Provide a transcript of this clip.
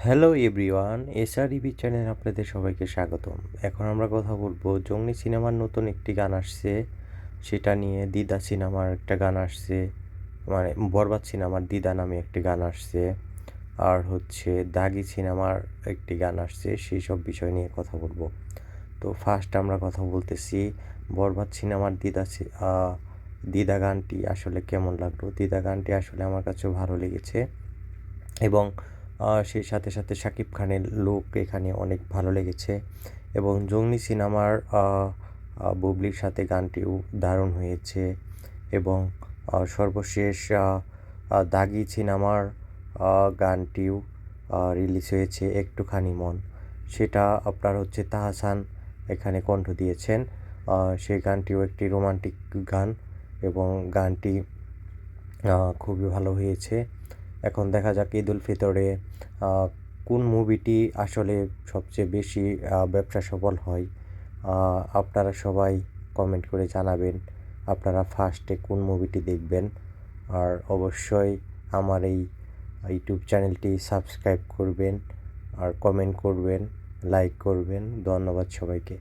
Hello everyone, এসআরইবি চ্যানেলে আপনাদের সবাইকে স্বাগতম। এখন আমরা কথা বলবো জঙ্গলি সিনেমার নতুন একটি গান আসছে, সেটা নিয়ে। দিদা সিনেমার একটা গান আসছে, মানে বরবাদ সিনেমার দিদা নামে একটি গান আসছে, আর হচ্ছে দাগি সিনেমার একটি গান আসছে। সেই সব বিষয় নিয়ে কথা বলবো। তো ফার্স্ট আমরা কথা বলতেছি বরবাদ সিনেমার দিদা গানটি আসলে কেমন লাগলো। দিদা গানটি আসলে আমার কাছেও ভালো লেগেছে, এবং সেই সাথে সাথে শাকিব খানের লুক এখানে অনেক ভালো লেগেছে, এবং জঙ্গলি সিনেমার বুবলির সাথে গানটিও দারুণ হয়েছে। এবং সর্বশেষ দাগি সিনেমার গানটিও রিলিজ হয়েছে, একটুখানি মন। সেটা আপনার হচ্ছে তাহসান এখানে কণ্ঠ দিয়েছেন। সেই গানটিও একটি রোমান্টিক গান, এবং গানটি খুবই ভালো হয়েছে। এখন দেখা যাক ঈদ উল ফিতরে কোন মুভিটি আসলে সবচেয়ে বেশি ব্যবসা সফল হয়। আপনারা সবাই কমেন্ট করে জানাবেন আপনারা ফার্স্টে কোন মুভিটি দেখবেন। আর অবশ্যই আমার এই ইউটিউব চ্যানেলটি সাবস্ক্রাইব করবেন, আর কমেন্ট করবেন, লাইক করবেন। ধন্যবাদ সবাইকে।